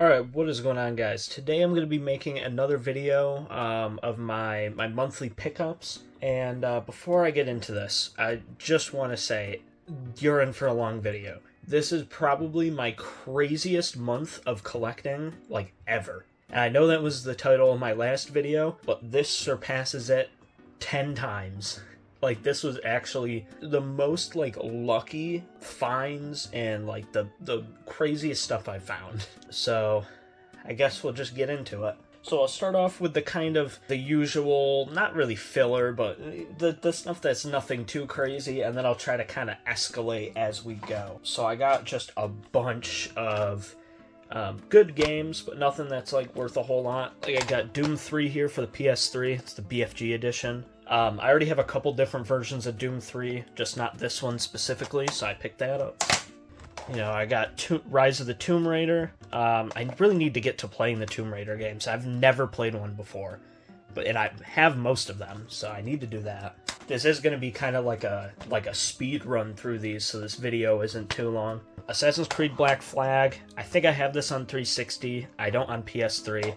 Alright, what is going on, guys? Today I'm going to be making another video of my monthly pickups. And before I get into this, I just want to say, you're in for a long video. This is probably my craziest month of collecting, like, ever. And I know that was the title of my last video, but this surpasses it 10 times. Like, this was actually the most, like, lucky finds and, like, the craziest stuff I found. So, I guess we'll just get into it. So I'll start off with the usual, not really filler, but the stuff that's nothing too crazy, and then I'll try to kind of escalate as we go. So I got just a bunch of good games, but nothing that's, like, worth a whole lot. Like, I got Doom 3 here for the PS3. It's the BFG edition. I already have a couple different versions of Doom 3, just not this one specifically, so I picked that up. You know, I got Rise of the Tomb Raider. I really need to get to playing the Tomb Raider games. I've never played one before, and I have most of them, so I need to do that. This is going to be kind of like a speed run through these, so this video isn't too long. Assassin's Creed Black Flag. I think I have this on 360. I don't on PS3.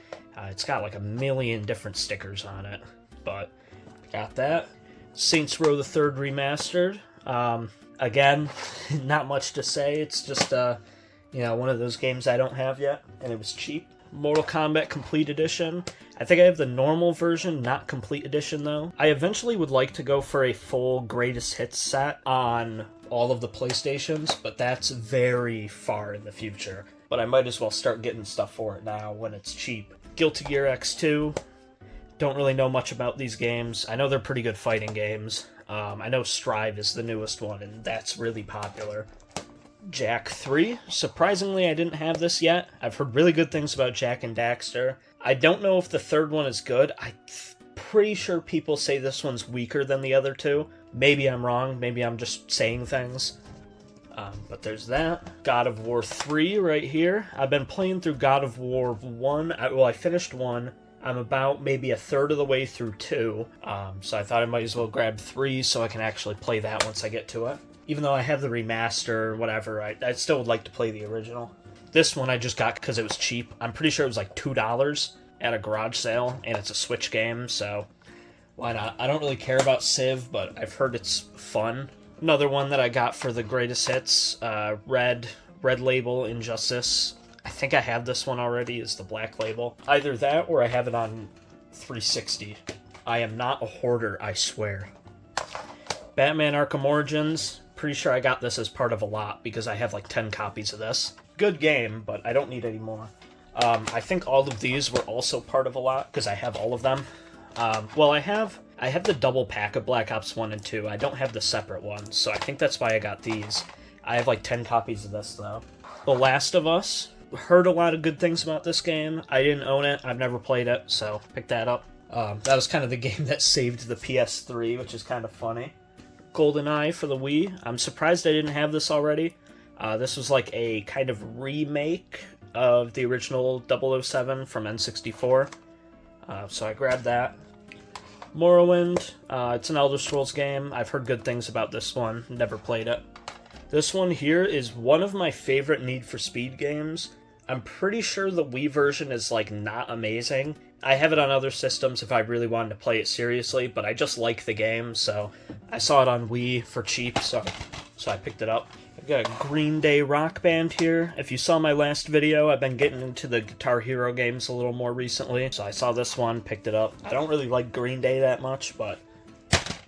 It's got like a million different stickers on it, but got that. Saints Row the Third Remastered. Again, not much to say. It's just one of those games I don't have yet, and it was cheap. Mortal Kombat Complete Edition. I think I have the normal version, not Complete Edition though. I eventually would like to go for a full Greatest Hits set on all of the PlayStations, but that's very far in the future. But I might as well start getting stuff for it now when it's cheap. Guilty Gear X2. Don't really know much about these games. I know they're pretty good fighting games. I know Strive is the newest one, and that's really popular. Jak 3. Surprisingly, I didn't have this yet. I've heard really good things about Jak and Daxter. I don't know if the third one is good. I'm pretty sure people say this one's weaker than the other two. Maybe I'm wrong. Maybe I'm just saying things. But there's that. God of War 3 right here. I've been playing through God of War 1. I finished 1. I'm about maybe a third of the way through 2, so I thought I might as well grab 3 so I can actually play that once I get to it. Even though I have the remaster or whatever, I still would like to play the original. This one I just got because it was cheap. I'm pretty sure it was like $2 at a garage sale, and it's a Switch game, so why not? I don't really care about Civ, but I've heard it's fun. Another one that I got for the Greatest Hits, Red Label Injustice. I think I have this one already, is the Black Label. Either that or I have it on 360. I am not a hoarder, I swear. Batman Arkham Origins. Pretty sure I got this as part of a lot because I have like 10 copies of this. Good game, but I don't need any more. I think all of these were also part of a lot because I have all of them. Well, I have the double pack of Black Ops 1 and 2. I don't have the separate ones, so I think that's why I got these. I have like 10 copies of this, though. The Last of Us. Heard a lot of good things about this game. I didn't own it. I've never played it, so picked that up. That was kind of the game that saved the PS3, which is kind of funny. GoldenEye for the Wii. I'm surprised I didn't have this already. This was like a kind of remake of the original 007 from N64. So I grabbed that. Morrowind. It's an Elder Scrolls game. I've heard good things about this one. Never played it. This one here is one of my favorite Need for Speed games. I'm pretty sure the Wii version is, like, not amazing. I have it on other systems if I really wanted to play it seriously, but I just like the game, so I saw it on Wii for cheap, so I picked it up. I've got a Green Day Rock Band here. If you saw my last video, I've been getting into the Guitar Hero games a little more recently, so I saw this one, picked it up. I don't really like Green Day that much, but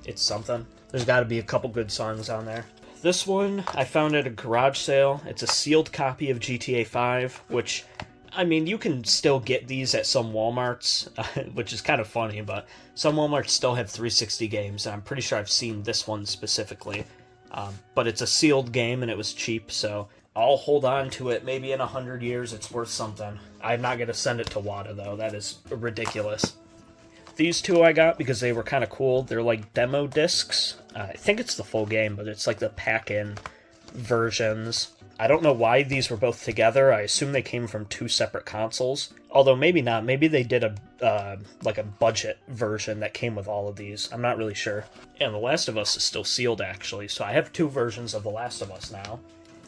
it's something. There's got to be a couple good songs on there. This one I found at a garage sale. It's a sealed copy of GTA 5, which, I mean, you can still get these at some Walmarts, which is kind of funny, but some Walmarts still have 360 games, and I'm pretty sure I've seen this one specifically. But it's a sealed game, and it was cheap, so I'll hold on to it. Maybe in 100 years it's worth something. I'm not going to send it to WATA, though. That is ridiculous. These two I got because they were kind of cool. They're like demo discs. I think it's the full game, but it's like the pack-in versions. I don't know why these were both together. I assume they came from two separate consoles. Although maybe not. Maybe they did a budget version that came with all of these. I'm not really sure. And The Last of Us is still sealed, actually. So I have two versions of The Last of Us now.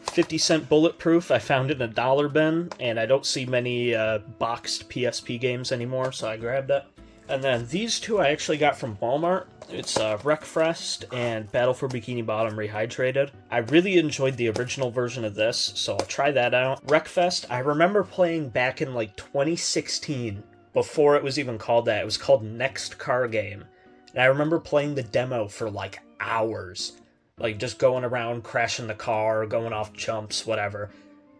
50-cent Bulletproof I found in a dollar bin, and I don't see many boxed PSP games anymore, so I grabbed it. And then these two I actually got from Walmart. It's Wreckfest and Battle for Bikini Bottom Rehydrated. I really enjoyed the original version of this, so I'll try that out. Wreckfest, I remember playing back in like 2016, before it was even called that. It was called Next Car Game. And I remember playing the demo for like hours. Like just going around, crashing the car, going off jumps, whatever.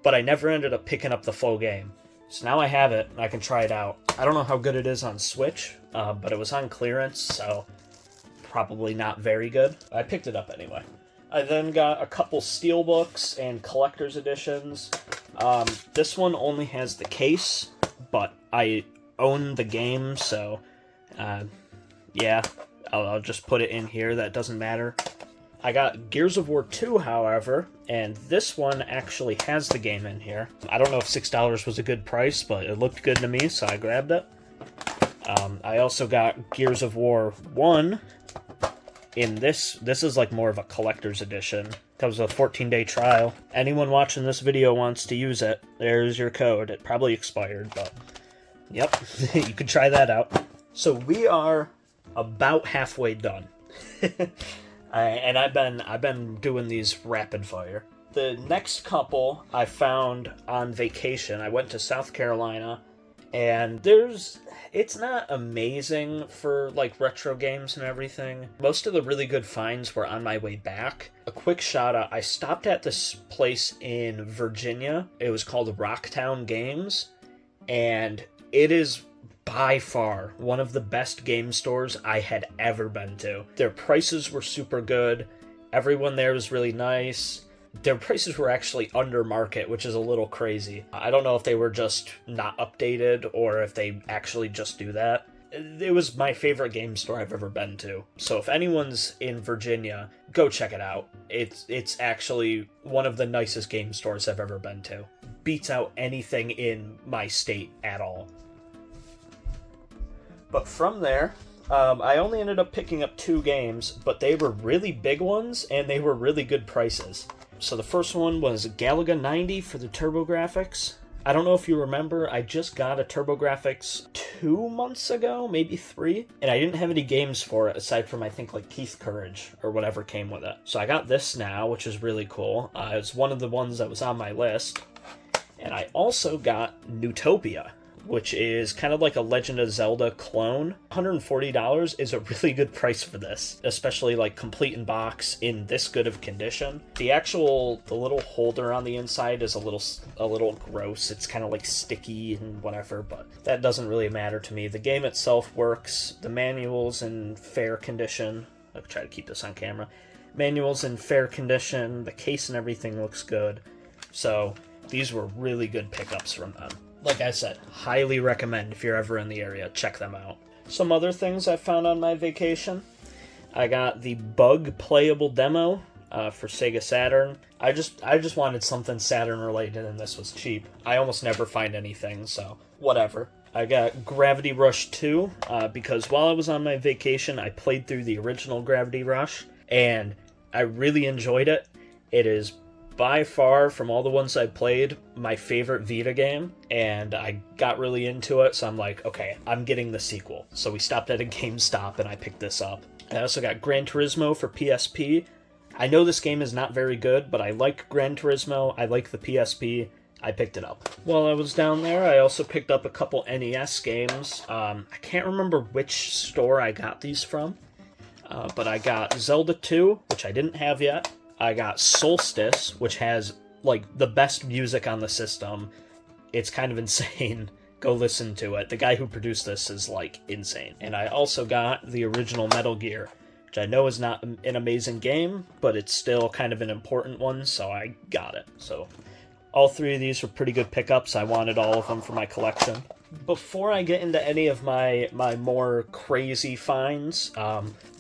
But I never ended up picking up the full game. So now I have it, and I can try it out. I don't know how good it is on Switch, but it was on clearance, so probably not very good. I picked it up anyway. I then got a couple steelbooks and collector's editions. This one only has the case, but I own the game, so yeah, I'll just put it in here. That doesn't matter. I got Gears of War 2, however, and this one actually has the game in here. I don't know if $6 was a good price, but it looked good to me, so I grabbed it. I also got Gears of War 1 in this. This is like more of a collector's edition. That was a 14-day trial. Anyone watching this video wants to use it, there's your code. It probably expired, but yep, you can try that out. So we are about halfway done. And I've been doing these rapid fire. The next couple I found on vacation. I went to South Carolina, and it's not amazing for like retro games and everything. Most of the really good finds were on my way back. A quick shout out, I stopped at this place in Virginia. It was called Rocktown Games, and it is by far one of the best game stores I had ever been to. Their prices were super good. Everyone there was really nice. Their prices were actually under market, which is a little crazy. I don't know if they were just not updated or if they actually just do that. It was my favorite game store I've ever been to. So if anyone's in Virginia, go check it out. It's actually one of the nicest game stores I've ever been to. Beats out anything in my state at all. But from there, I only ended up picking up 2 games, but they were really big ones, and they were really good prices. So the first one was Galaga 90 for the TurboGrafx. I don't know if you remember, I just got a TurboGrafx 2 months ago, maybe 3, and I didn't have any games for it, aside from, I think, like Keith Courage, or whatever came with it. So I got this now, which is really cool. It's one of the ones that was on my list. And I also got Newtopia, which is kind of like a Legend of Zelda clone. $140 is a really good price for this, especially like complete in box in this good of condition. The little holder on the inside is a little gross. It's kind of like sticky and whatever, but that doesn't really matter to me. The game itself works. The manual's in fair condition. I'll try to keep this on camera. Manual's in fair condition. The case and everything looks good. So these were really good pickups from them. Like I said, highly recommend if you're ever in the area, check them out. Some other things I found on my vacation. I got the Bug playable demo for Sega Saturn. I just wanted something Saturn related, and this was cheap. I almost never find anything, so whatever. I got Gravity Rush 2 because while I was on my vacation, I played through the original Gravity Rush, and I really enjoyed it. It is by far, from all the ones I played, my favorite Vita game, and I got really into it, so I'm like, okay, I'm getting the sequel. So we stopped at a GameStop, and I picked this up. I also got Gran Turismo for PSP. I know this game is not very good, but I like Gran Turismo, I like the PSP, I picked it up. While I was down there, I also picked up a couple NES games. I can't remember which store I got these from, but I got Zelda 2, which I didn't have yet. I got Solstice, which has, like, the best music on the system. It's kind of insane. Go listen to it. The guy who produced this is, like, insane. And I also got the original Metal Gear, which I know is not an amazing game, but it's still kind of an important one, so I got it. So all 3 of these were pretty good pickups. I wanted all of them for my collection. Before I get into any of my more crazy finds,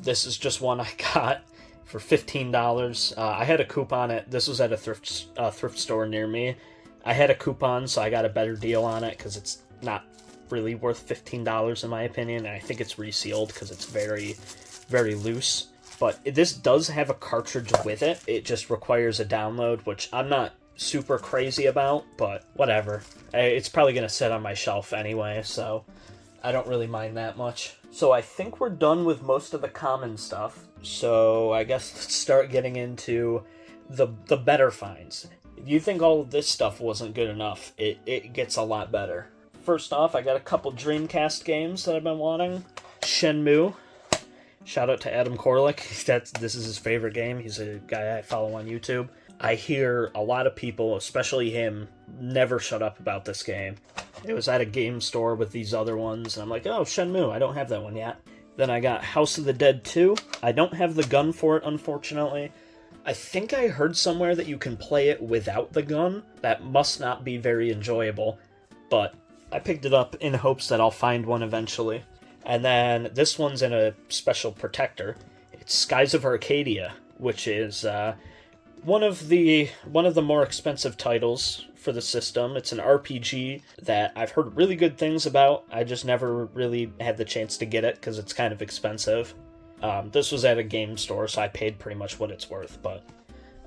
this is just one I got for $15. I had a coupon at, this was at a thrift store near me. I had a coupon, so I got a better deal on it because it's not really worth $15 in my opinion, and I think it's resealed because it's very, very loose. But this does have a cartridge with it. It just requires a download, which I'm not super crazy about, but whatever. It's probably going to sit on my shelf anyway, so I don't really mind that much. So I think we're done with most of the common stuff, so I guess let's start getting into the better finds. If you think all of this stuff wasn't good enough, it gets a lot better. First off, I got a couple Dreamcast games that I've been wanting. Shenmue. Shout out to Adam Korlick. This is his favorite game. He's a guy I follow on YouTube. I hear a lot of people, especially him, never shut up about this game. It was at a game store with these other ones, and I'm like, oh, Shenmue, I don't have that one yet. Then I got House of the Dead 2. I don't have the gun for it, unfortunately. I think I heard somewhere that you can play it without the gun. That must not be very enjoyable, but I picked it up in hopes that I'll find one eventually. And then this one's in a special protector. It's Skies of Arcadia, which is one of the more expensive titles for the system. It's an RPG that I've heard really good things about. I just never really had the chance to get it because it's kind of expensive. This was at a game store, so I paid pretty much what it's worth. But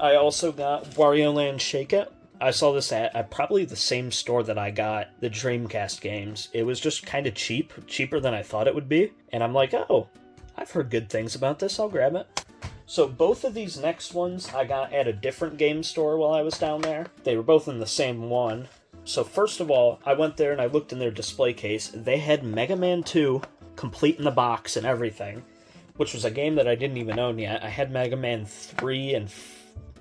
I also got Wario Land Shake It. I saw this at probably the same store that I got the Dreamcast games. It was just kind of cheaper than I thought it would be. And I'm like, oh, I've heard good things about this, I'll grab it. So both of these next ones I got at a different game store while I was down there. They were both in the same one. So first of all, I went there and I looked in their display case. They had Mega Man 2 complete in the box and everything, which was a game that I didn't even own yet. I had Mega Man 3 and...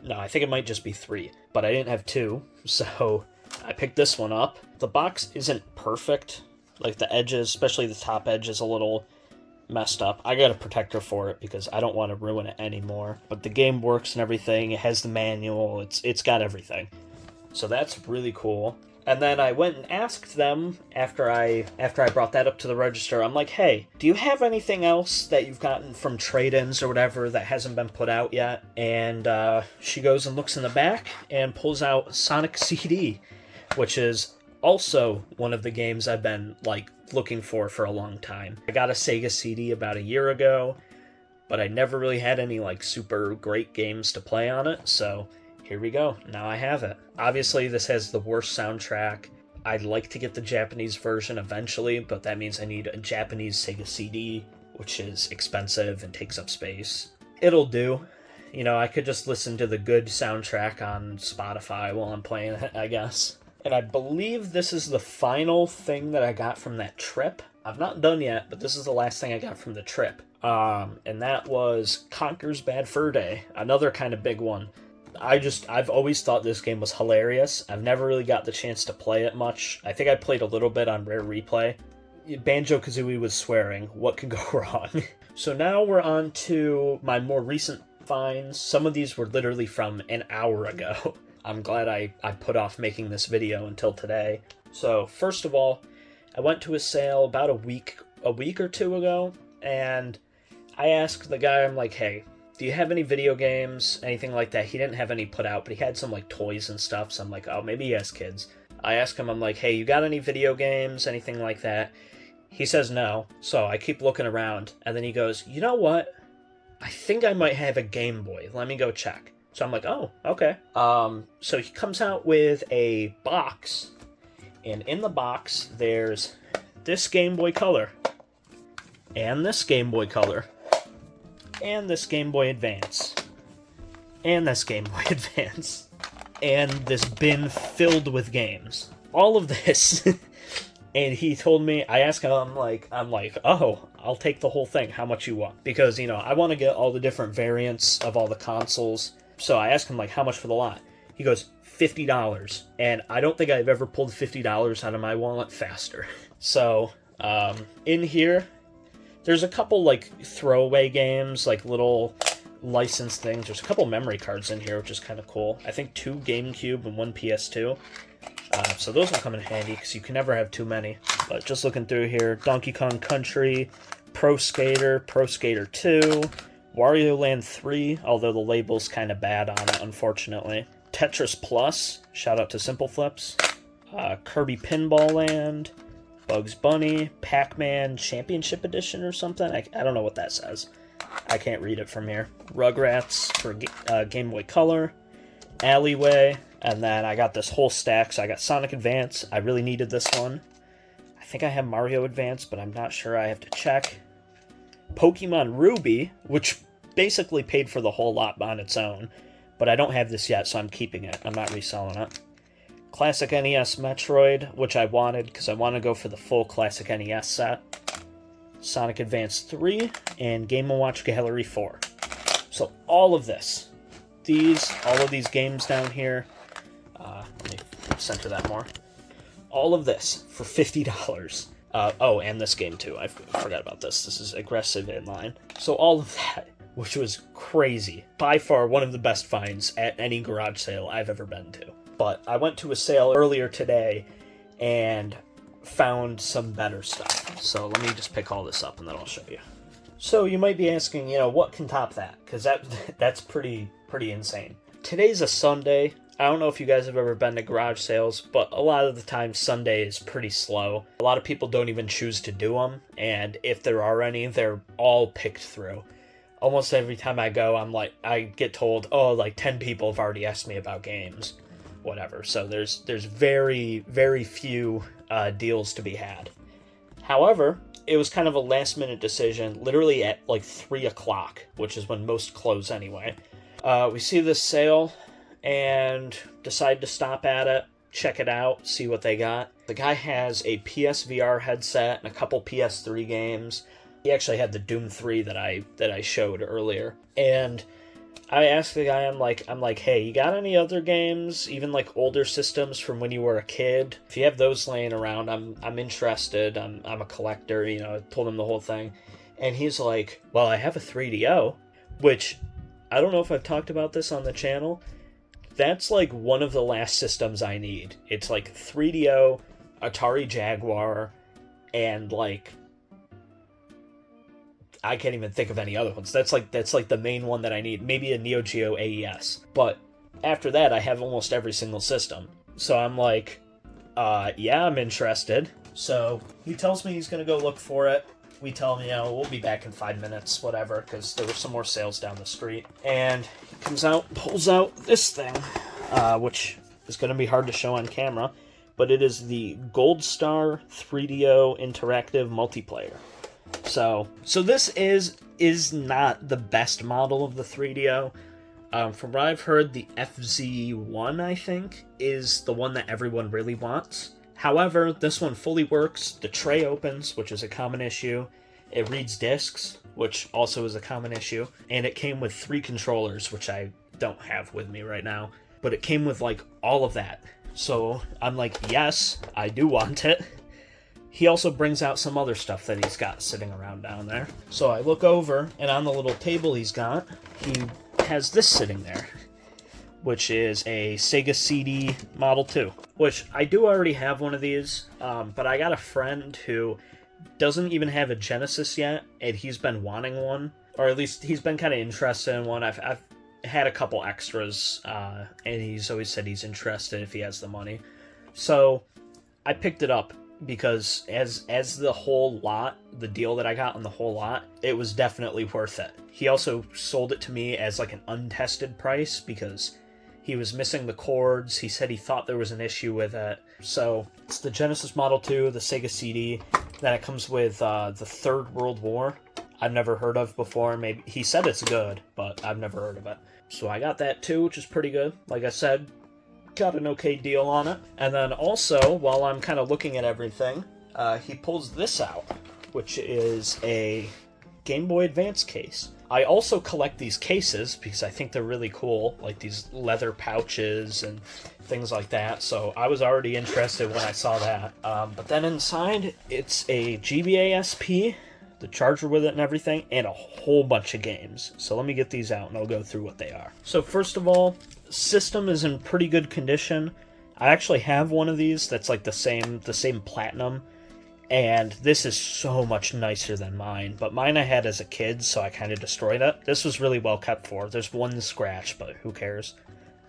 No, I think it might just be 3, but I didn't have 2, so I picked this one up. The box isn't perfect. Like, the edges, especially the top edge, is a little messed up. I got a protector for it because I don't want to ruin it anymore. But the game works and everything. It has the manual. It's got everything. So that's really cool. And then I went and asked them after I brought that up to the register. I'm like, hey, do you have anything else that you've gotten from trade-ins or whatever that hasn't been put out yet? And she goes and looks in the back and pulls out Sonic CD, which is also one of the games I've been looking for a long time. I got a Sega CD about a year ago, but I never really had any super great games to play on it, so here we go. Now I have it. Obviously, this has the worst soundtrack. I'd like to get the Japanese version eventually, but that means I need a Japanese Sega CD, which is expensive and takes up space. It'll do. You know, I could just listen to the good soundtrack on Spotify while I'm playing it, I guess. And I believe this is the final thing that I got from that trip. I'm not done yet, but this is the last thing I got from the trip. And that was Conker's Bad Fur Day, another kind of big one. I've always thought this game was hilarious. I've never really got the chance to play it much. I think I played a little bit on Rare Replay. Banjo-Kazooie was swearing. What could go wrong? So now we're on to my more recent finds. Some of these were literally from an hour ago. I'm glad I put off making this video until today. So first of all, I went to a sale about a week or two ago, and I asked the guy, I'm like, hey, do you have any video games, anything like that? He didn't have any put out, but he had some toys and stuff, so I'm like, oh, maybe he has kids. I asked him, I'm like, hey, you got any video games, anything like that? He says no, so I keep looking around, and then he goes, you know what? I think I might have a Game Boy. Let me go check. So I'm like, oh, okay. So he comes out with a box, and in the box, there's this Game Boy Color, and this Game Boy Color, and this Game Boy Advance, and this Game Boy Advance, and this bin filled with games. All of this. And he told me, I asked him, I'm like, oh, I'll take the whole thing. How much you want? Because, I want to get all the different variants of all the consoles. So I asked him, how much for the lot? He goes, $50. And I don't think I've ever pulled $50 out of my wallet faster. So, in here, there's a couple, throwaway games, little licensed things. There's a couple memory cards in here, which is kind of cool. I think 2 GameCube and 1 PS2. So those will come in handy, because you can never have too many. But just looking through here, Donkey Kong Country, Pro Skater 2, Wario Land 3, although the label's kind of bad on it, unfortunately. Tetris Plus, shout out to Simple Flips. Kirby Pinball Land, Bugs Bunny, Pac-Man Championship Edition or something. I don't know what that says. I can't read it from here. Rugrats for Game Boy Color. Alleyway, And then I got this whole stack. So I got Sonic Advance. I really needed this one. I think I have Mario Advance, but I'm not sure. I have to check. Pokemon Ruby, which basically paid for the whole lot on its own. But I don't have this yet, so I'm keeping it. I'm not reselling it. Classic NES Metroid, which I wanted because I want to go for the full Classic NES set. Sonic Advance 3, and Game & Watch Gallery 4. So all of this. All of these games down here. Let me center that more. All of this for $50. Oh, and this game too. I forgot about this. This is Aggressive Inline. So all of that, which was crazy. By far one of the best finds at any garage sale I've ever been to. But I went to a sale earlier today and found some better stuff. So let me just pick all this up and then I'll show you. So you might be asking, what can top that? Because that's pretty insane. Today's a Sunday. I don't know if you guys have ever been to garage sales, but a lot of the time Sunday is pretty slow. A lot of people don't even choose to do them, and if there are any, they're all picked through. Almost every time I go, I get told, 10 people have already asked me about games, whatever. So there's very, very few deals to be had. However, it was kind of a last minute decision, literally at 3 o'clock, which is when most close anyway. We see this sale and decide to stop at it, check it out, see what they got. The guy has a PSVR headset and a couple PS3 games. He actually had the Doom 3 that I showed earlier. And I asked the guy, I'm like, hey, you got any other games, even older systems from when you were a kid? If you have those laying around, I'm interested. I'm a collector, I told him the whole thing. And he's like, well, I have a 3DO, which I don't know if I've talked about this on the channel. That's one of the last systems I need. It's 3DO, Atari Jaguar, and I can't even think of any other ones. That's the main one that I need. Maybe a Neo Geo AES. But after that, I have almost every single system. So I'm yeah, I'm interested. So he tells me he's going to go look for it. We tell him, we'll be back in 5 minutes, whatever, because there were some more sales down the street. And he comes out, pulls out this thing, which is going to be hard to show on camera, but it is the Gold Star 3DO Interactive Multiplayer. So this is not the best model of the 3DO. From what I've heard, the FZ1, I think, is the one that everyone really wants. However, this one fully works. The tray opens, which is a common issue. It reads discs, which also is a common issue. And it came with 3 controllers, which I don't have with me right now. But it came with all of that. So I'm yes, I do want it. He also brings out some other stuff that he's got sitting around down there. So I look over, and on the little table he has this sitting there, which is a Sega CD Model 2, which I do already have one of these, but I got a friend who doesn't even have a Genesis yet, and he's been wanting one, or at least he's been kind of interested in one. I've had a couple extras, and he's always said he's interested if he has the money. So I picked it up because as the whole lot, the deal that I got on the whole lot, it was definitely worth it. He also sold it to me as an untested price because he was missing the cords. He said he thought there was an issue with it. So it's the Genesis Model 2, the Sega CD. Then it comes with the Third World War. I've never heard of before. Maybe he said it's good, but I've never heard of it. So I got that too, which is pretty good. Like I said, got an okay deal on it. And then also, while I'm kind of looking at everything, he pulls this out, which is a Game Boy Advance case. I also collect these cases because I think they're really cool, like these leather pouches and things like that. So I was already interested when I saw that. But then inside, it's a GBA SP, the charger with it and everything, and a whole bunch of games. So let me get these out and I'll go through what they are. So first of all, system is in pretty good condition. I actually have one of these that's like the same platinum. And this is so much nicer than mine. But mine I had as a kid, so I kind of destroyed it. This was really well kept for. There's one scratch, but who cares?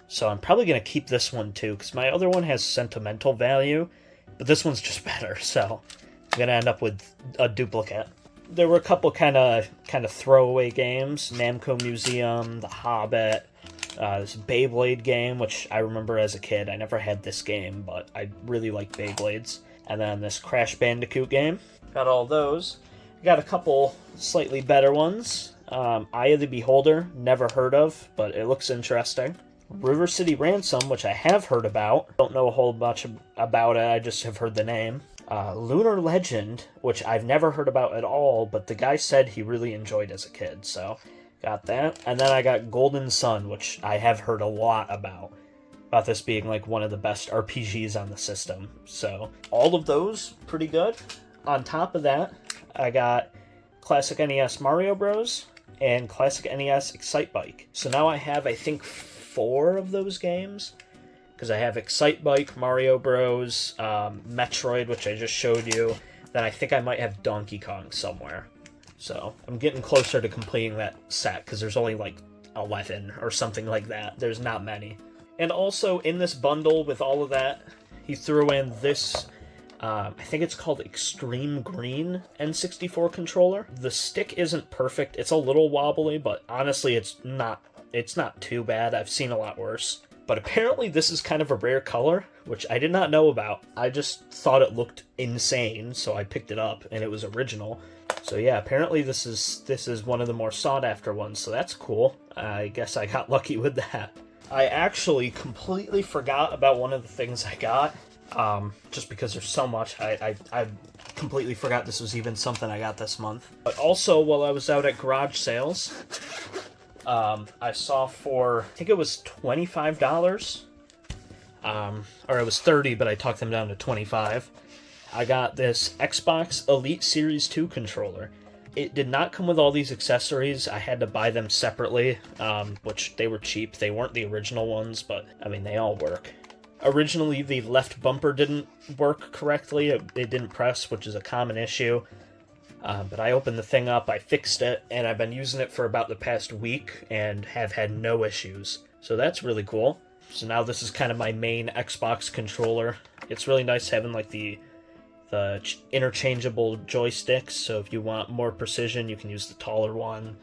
So I'm probably going to keep this one too, because my other one has sentimental value. But this one's just better, so I'm going to end up with a duplicate. There were a couple kind of throwaway games. Namco Museum, The Hobbit, This Beyblade game, which I remember as a kid. I never had this game, but I really like Beyblades. And then this Crash Bandicoot game. Got all those. Got a couple slightly better ones. Eye of the Beholder, never heard of, but it looks interesting. River City Ransom, which I have heard about. Don't know a whole bunch about it, I just have heard the name. Lunar Legend, which I've never heard about at all, but the guy said he really enjoyed as a kid, so got that. And then I got Golden Sun, which I have heard a lot about this being like one of the best RPGs on the system. So all of those, pretty good. On top of that, I got Classic NES Mario Bros. And Classic NES Excitebike. So now I have, I think, 4 of those games. Because I have Excitebike, Mario Bros., Metroid, which I just showed you. Then I think I might have Donkey Kong somewhere. So I'm getting closer to completing that set, because there's only like 11 or something like that. There's not many. And also in this bundle with all of that, he threw in this, I think it's called Extreme Green N64 controller. The stick isn't perfect. It's a little wobbly, but honestly, it's not too bad. I've seen a lot worse. But apparently this is kind of a rare color, which I did not know about. I just thought it looked insane, so I picked it up, and it was original. So yeah, apparently this is one of the more sought-after ones, so that's cool. I guess I got lucky with that. I actually completely forgot about one of the things I got, just because there's so much. I completely forgot this was even something I got this month. But also, while I was out at garage sales, I saw for, I think it was $25, or it was $30, but I talked them down to $25. I got this Xbox Elite Series 2 controller. It did not come with all these accessories. I had to buy them separately, which they were cheap. They weren't the original ones, but, I mean, they all work. Originally, the left bumper didn't work correctly. It didn't press, which is a common issue. But I opened the thing up, I fixed it, and I've been using it for about the past week and have had no issues. So that's really cool. So now this is kind of my main Xbox controller. It's really nice having like the interchangeable joysticks, so if you want more precision, you can use the taller one,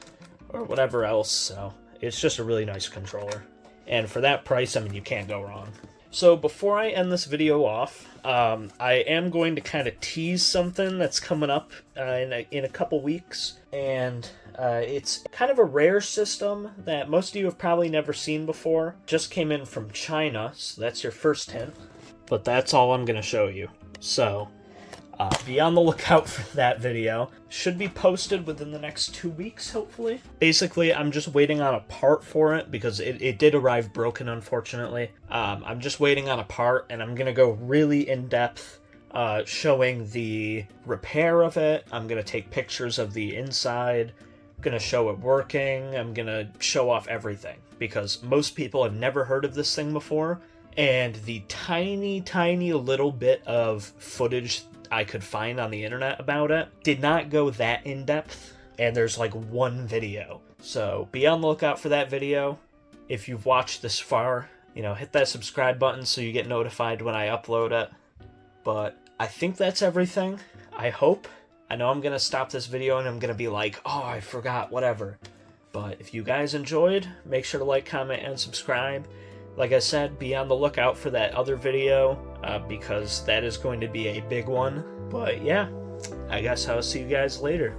or whatever else. So it's just a really nice controller. And for that price, I mean, you can't go wrong. So before I end this video off, I am going to kind of tease something that's coming up in a couple weeks, and it's kind of a rare system that most of you have probably never seen before. Just came in from China, so that's your first hint. But that's all I'm going to show you. So be on the lookout for that video. Should be posted within the next 2 weeks, hopefully. Basically, I'm just waiting on a part for it because it did arrive broken, unfortunately. I'm just waiting on a part, and I'm going to go really in-depth showing the repair of it. I'm going to take pictures of the inside. I'm going to show it working. I'm going to show off everything because most people have never heard of this thing before. And the tiny, tiny little bit of footage I could find on the internet about it did not go that in-depth, and there's like one video. So be on the lookout for that video. If you've watched this far, you know, hit that subscribe button so you get notified when I upload it. But I think that's everything. I hope. I know I'm going to stop this video and I'm going to be like, oh, I forgot, whatever. But if you guys enjoyed, make sure to like, comment, and subscribe. Like I said, be on the lookout for that other video, because that is going to be a big one. But yeah, I guess I'll see you guys later.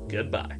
Goodbye.